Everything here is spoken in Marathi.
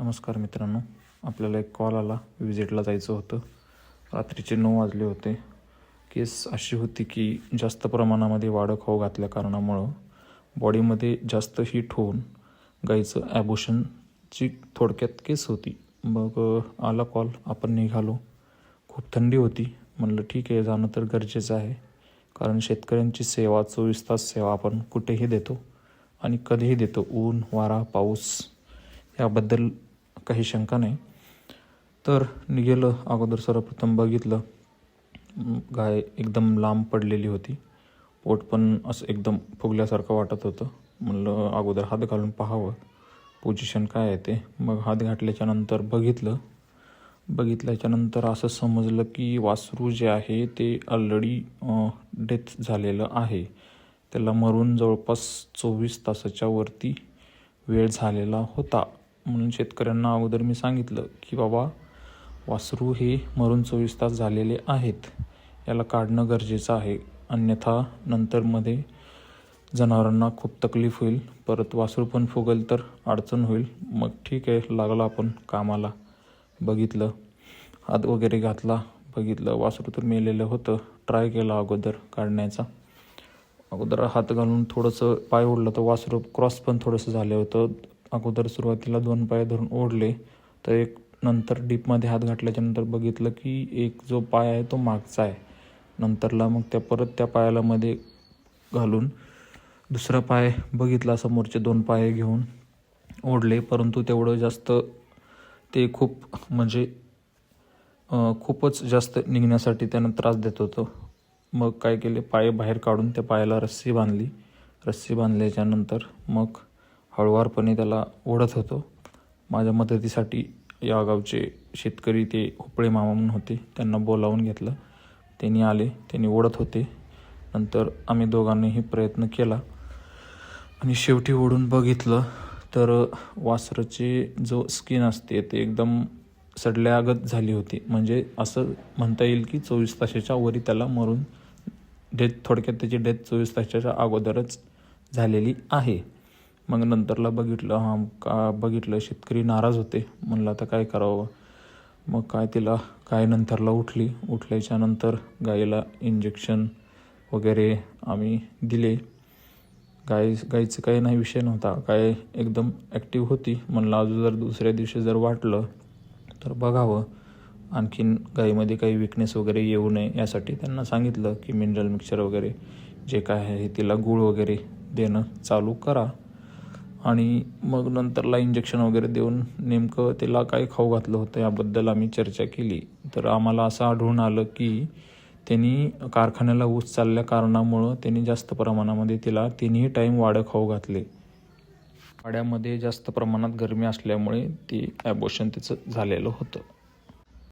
नमस्कार मित्रांनो, आपल्याला एक कॉल आला. विजिटला जायचं होतं. रात्रीचे 9 वाजले होते. केस अशी होती की जास्त प्रमाणामध्ये वाढ खाऊ घातल्या कारणामुळं बॉडीमध्ये जास्त हीट होऊन गाईचं ॲबॉर्शनची थोडक्यात केस होती. मग आला कॉल, आपण निघालो. खूप थंडी होती. म्हणलं ठीक आहे, जाणं तर गरजेचं आहे, कारण शेतकऱ्यांची सेवा 24 तास सेवा आपण कुठेही देतो आणि कधीही देतो. ऊन, वारा, पाऊस याबद्दल काही शंका नाही. तर निघालं. अगोदर सर्वप्रथम बघितलं, गाय एकदम लांब पडलेली होती. पोट पण असं एकदम फुगल्यासारखं वाटत होतं. म्हणलं अगोदर हात घालून पाहावं पोझिशन काय आहे ते. मग हात घातल्याच्यानंतर बघितल्याच्यानंतर असं समजलं की वासरू जे आहे ते ऑलरेडी डेथ झालेलं आहे. त्याला मरून जवळपास 24 तासाच्या वरती वेळ झालेला होता. म्हणून शेतकऱ्यांना अगोदर मी सांगितलं की बाबा, वासरू हे मरून 24 तास झालेले आहेत, याला काढणं गरजेचं आहे, अन्यथा नंतरमध्ये जनावरांना खूप तकलीफ होईल, परत वासरू पण फुगेल तर अडचण होईल. मग ठीक आहे, लागलं आपण कामाला. बघितलं, हात वगैरे घातला, बघितलं वासरू तर मेलेलं होतं. ट्राय केला अगोदर काढण्याचा. अगोदर हात घालून थोडंसं पाय ओढलं तर वासरू क्रॉस पण थोडंसं झालं होतं. अगोदर सुरुवातीला 2 पाय धरून ओढले, तर एक नंतर डीपमध्ये हात घातल्याच्यानंतर बघितलं की एक जो पाय आहे तो मागचा आहे. नंतरला मग परत त्या पायाला मध्ये घालून दुसरा पाय बघितला, समोरचे 2 पाय घेऊन ओढले, परंतु तेवढं जास्त ते खूपच जास्त निघण्यासाठी त्यानं त्रास देत होतं. मग काय केले, पाय बाहेर काढून त्या पायाला रस्सी बांधली. रस्सी बांधल्याच्यानंतर मग हळुवारपणे त्याला ओढत होतो. माझ्या मदतीसाठी या गावचे शेतकरी ते हुपळे मामा म्हणून होते, त्यांना बोलावून घेतलं. त्यांनी आले, त्यांनी ओढत होते. नंतर आम्ही दोघांनीही प्रयत्न केला आणि शेवटी ओढून बघितलं तर वासराची जो स्किन असते ते एकदम सडल्यागत झाली होती. म्हणजे असं म्हणता येईल की 24 तासाच्या वरी त्याला मरून थोडक्यात त्याची डेथ 24 तासाच्या अगोदरच झालेली आहे. मग नंतरला बघितलं शेतकरी नाराज होते. म्हणलं आता काय करावं. मग गाय नंतरला उठल्याच्यानंतर गायीला इंजेक्शन वगैरे आम्ही दिले. गायीचं काही नाही, विषय नव्हता. गाय एकदम ॲक्टिव्ह होती. म्हणलं अजून जर दुसऱ्या दिवशी जर वाटलं तर बघावं, आणखीन गायीमध्ये काही विकनेस वगैरे येऊ नये यासाठी त्यांना सांगितलं की मिनरल मिक्सचर वगैरे जे काय आहे तिला गूळ वगैरे देणं चालू करा. आणि मग नंतरला इंजेक्शन वगैरे देऊन नेमकं त्याला काय खाऊ घातलं होतं याबद्दल आम्ही चर्चा केली. तर आम्हाला असं आढळून आलं की त्यांनी कारखान्याला ऊस चालल्या कारणामुळं त्यांनी जास्त प्रमाणामध्ये तिला 3ही टाईम वाडं खाऊ घातले. वाड्यामध्ये जास्त प्रमाणात गरमी असल्यामुळे ते ॲबॉर्शन त्याचं झालेलं होतं.